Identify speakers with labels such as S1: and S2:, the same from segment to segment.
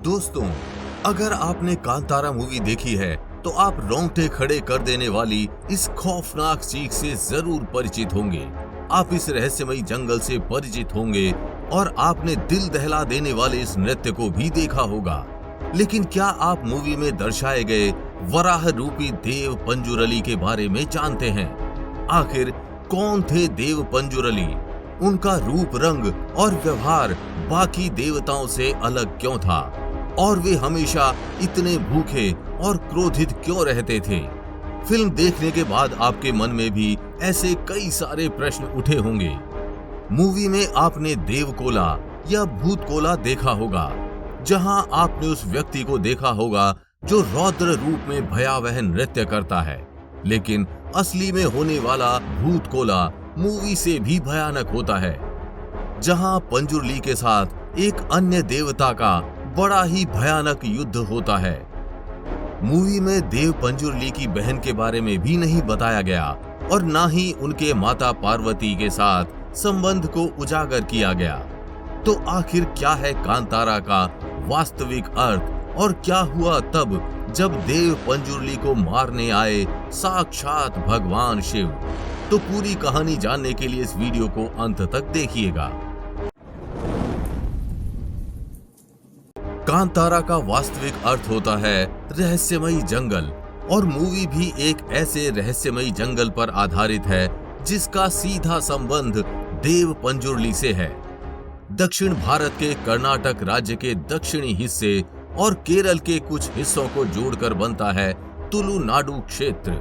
S1: दोस्तों, अगर आपने कांतारा मूवी देखी है तो आप रोंगटे खड़े कर देने वाली इस खौफनाक चीख से जरूर परिचित होंगे। आप इस रहस्यमयी जंगल से परिचित होंगे और आपने दिल दहला देने वाले इस नृत्य को भी देखा होगा। लेकिन क्या आप मूवी में दर्शाए गए वराह रूपी देव पंजुरली के बारे में जानते हैं? आखिर कौन थे देव पंजुरली? उनका रूप, रंग और व्यवहार बाकी देवताओं से अलग क्यों था? और वे हमेशा इतने भूखे और क्रोधित क्यों रहते थे? फिल्म देखने के बाद आपके मन में भी ऐसे कई सारे प्रश्न उठे होंगे। मूवी में आपने देवकोला या भूतकोला देखा होगा, जहां आपने उस व्यक्ति को देखा होगा जो रौद्र रूप में भयावह नृत्य करता है। लेकिन असली में होने वाला भूतकोला मूवी से भी भयानक होता है, जहां पंजुरली के साथ एक अन्य देवता का बड़ा ही भयानक युद्ध होता है। मूवी में देव पंजुरली की बहन के बारे में भी नहीं बताया गया और ना ही उनके माता पार्वती के साथ संबंध को उजागर किया गया। तो आखिर क्या है कांतारा का वास्तविक अर्थ और क्या हुआ तब जब देव पंजुरली को मारने आए साक्षात भगवान शिव? तो पूरी कहानी जानने के लिए इस वीडियो को अंत तक देखिएगा। कांतारा का वास्तविक अर्थ होता है रहस्यमयी जंगल, और मूवी भी एक ऐसे रहस्यमयी जंगल पर आधारित है जिसका सीधा संबंध देव पंजुरली से है। दक्षिण भारत के कर्नाटक राज्य के दक्षिणी हिस्से और केरल के कुछ हिस्सों को जोड़कर बनता है तुलुनाडु क्षेत्र।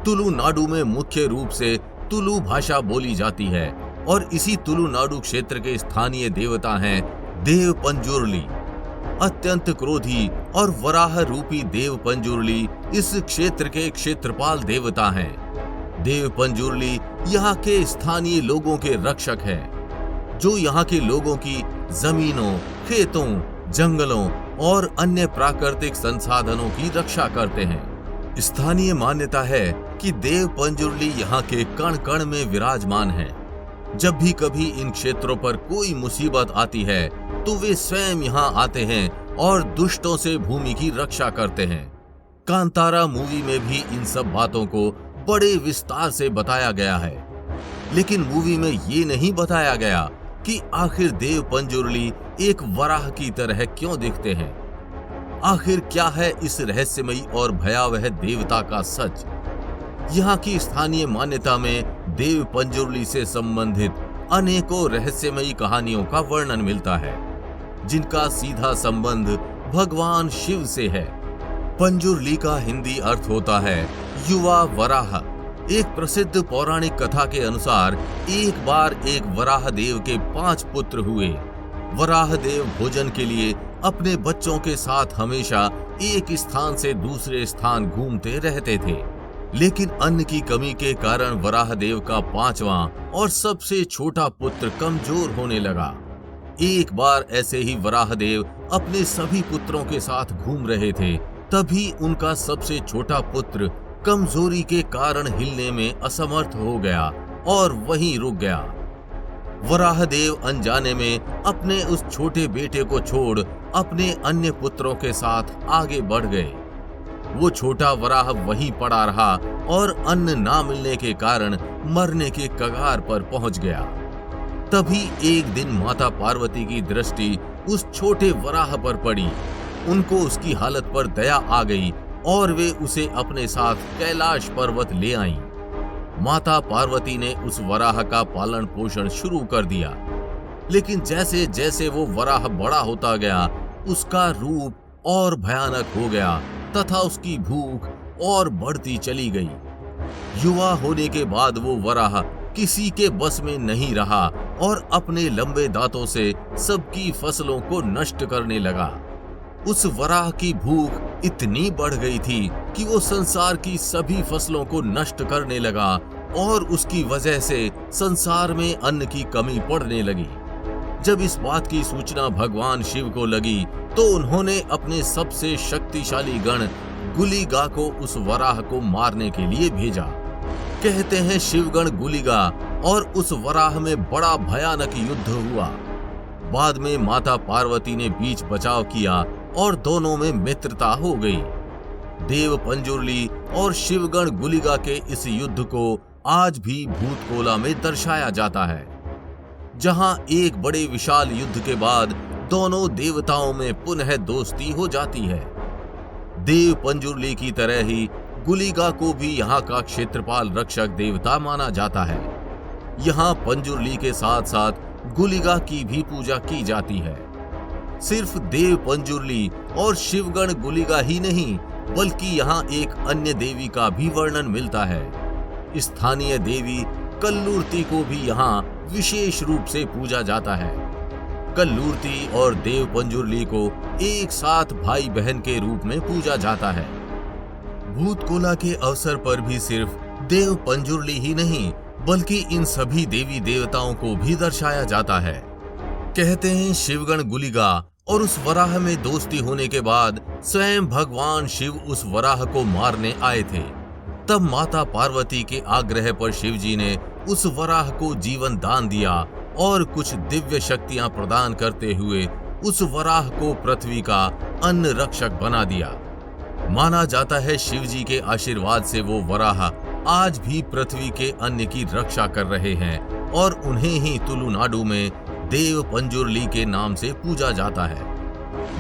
S1: तुलुनाडु में मुख्य रूप से तुलु भाषा बोली जाती है और इसी तुलुनाडु क्षेत्र के स्थानीय देवता हैं देव पंजुरली। अत्यंत क्रोधी और वराह रूपी देव पंजुरली इस क्षेत्र के क्षेत्रपाल देवता हैं। देव पंजुरली यहाँ के स्थानीय लोगों के रक्षक हैं, जो यहाँ के लोगों की जमीनों, खेतों, जंगलों और अन्य प्राकृतिक संसाधनों की रक्षा करते हैं। स्थानीय मान्यता है कि देव पंजुरली यहाँ के कण कण में विराजमान हैं। जब भी कभी इन क्षेत्रों पर कोई मुसीबत आती है तो वे स्वयं यहाँ आते हैं और दुष्टों से भूमि की रक्षा करते हैं। कांतारा मूवी में भी इन सब बातों को बड़े विस्तार से बताया गया है, लेकिन मूवी में ये नहीं बताया गया कि आखिर देव पंजुरली एक वराह की तरह क्यों दिखते हैं। आखिर क्या है इस रहस्यमयी और भयावह देवता का सच? यहाँ की स्थानीय मान्यता में देव पंजुरली से संबंधित अनेकों रहस्यमयी कहानियों का वर्णन मिलता है, जिनका सीधा संबंध भगवान शिव से है। पंजुरली का हिंदी अर्थ होता है युवा वराह। एक प्रसिद्ध पौराणिक कथा के अनुसार एक बार एक वराह देव के 5 पुत्र हुए। वराह देव भोजन के लिए अपने बच्चों के साथ हमेशा एक स्थान से दूसरे स्थान घूमते रहते थे, लेकिन अन्न की कमी के कारण वराह देव का 5वां और सबसे छोटा पुत्र कमजोर होने लगा। एक बार ऐसे ही वराह देव अपने सभी पुत्रों के साथ घूम रहे थे, तभी उनका सबसे छोटा पुत्र कमजोरी के कारण हिलने में असमर्थ हो गया और वहीं रुक गया। वराह देव अनजाने में अपने उस छोटे बेटे को छोड़ अपने अन्य पुत्रों के साथ आगे बढ़ गए। वो छोटा वराह वहीं पड़ा रहा और अन्न ना मिलने के कारण मरने के कगार पर पहुंच गया। तभी एक दिन माता पार्वती की दृष्टि उस छोटे वराह पर पड़ी। उनको उसकी हालत पर दया आ गई और वे उसे अपने साथ कैलाश पर्वत ले आईं। माता पार्वती ने उस वराह का पालन पोषण शुरू कर दिया, लेकिन जैसे जैसे वो वराह बड़ा होता गया, उसका रूप और भयानक हो गया तथा उसकी भूख और बढ़ती चली गई। युवा होने के बाद वो वराह किसी के बस में नहीं रहा और अपने लंबे दांतों से सबकी फसलों को नष्ट करने लगा। उस वराह की भूख इतनी बढ़ गई थी कि वो संसार की सभी फसलों को नष्ट करने लगा और उसकी वजह से संसार में अन्न की कमी पड़ने लगी। जब इस बात की सूचना भगवान शिव को लगी तो उन्होंने अपने सबसे शक्तिशाली गण गुलिगा को उस वराह को मारने के लिए भेजा। कहते हैं शिवगण गुलिगा और उस वराह में बड़ा भयानक युद्ध हुआ। बाद में माता पार्वती ने बीच बचाव किया और दोनों में मित्रता हो गई। देव पंजुर्ली और शिवगण गुलिगा के इस युद्ध को आज भी भूतकोला में दर्शाया जाता है, जहां एक बड़े विशाल युद्ध के बाद दोनों देवताओं में पुनः दोस्ती हो जाती है। देव पंजुर्ली की तरह ही गुलिगा को भी यहाँ का क्षेत्रपाल रक्षक देवता माना जाता है। यहाँ पंजुर्ली के साथ साथ गुलिगा की भी पूजा की जाती है। सिर्फ देव पंजुर्ली और शिवगण गुलिगा ही नहीं, बल्कि यहाँ एक अन्य देवी का भी वर्णन मिलता है। स्थानीय देवी कल्लूर्ती को भी यहाँ विशेष रूप से पूजा जाता है। कल्लूर्ती और देव पंजुर्ली को एक साथ भाई बहन के रूप में पूजा जाता है। भूतकोला के अवसर पर भी सिर्फ देव पंजुर्ली ही नहीं, बल्कि इन सभी देवी देवताओं को भी दर्शाया जाता है। कहते हैं शिवगण गुलिगा और उस वराह में दोस्ती होने के बाद स्वयं भगवान शिव उस वराह को मारने आए थे। तब माता पार्वती के आग्रह पर शिवजी ने उस वराह को जीवन दान दिया और कुछ दिव्य शक्तियां प्रदान करते हुए उस वराह को पृथ्वी का अन्न रक्षक बना दिया। माना जाता है शिवजी के आशीर्वाद से वो वराह आज भी पृथ्वी के अन्न की रक्षा कर रहे हैं और उन्हें ही तुलुनाडु में देव पंजुर्ली के नाम से पूजा जाता है।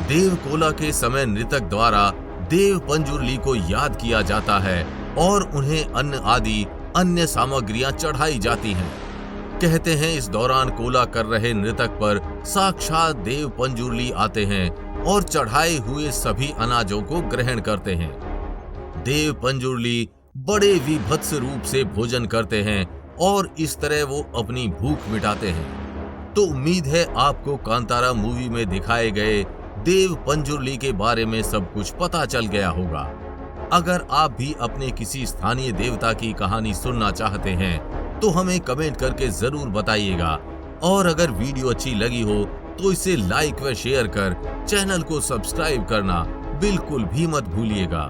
S1: देवकोला के समय नृतक द्वारा देव पंजुर्ली को याद किया जाता है और उन्हें अन्न आदि अन्य सामग्रियां चढ़ाई जाती हैं। कहते हैं इस दौरान कोला कर रहे नृतक पर साक्षात देव पंजुर्ली आते हैं और चढ़ाए हुए सभी अनाजों को ग्रहण करते हैं। देव पंजुर्ली बड़े विभत्स रूप से भोजन करते हैं और इस तरह वो अपनी भूख मिटाते हैं। तो उम्मीद है आपको कांतारा मूवी में दिखाए गए देव पंजुर्ली के बारे में सब कुछ पता चल गया होगा। अगर आप भी अपने किसी स्थानीय देवता की कहानी सुनना चाहते हैं तो हमें कमेंट करके जरूर बताइएगा, और अगर वीडियो अच्छी लगी हो तो इसे लाइक व शेयर कर चैनल को सब्सक्राइब करना बिल्कुल भी मत भूलिएगा।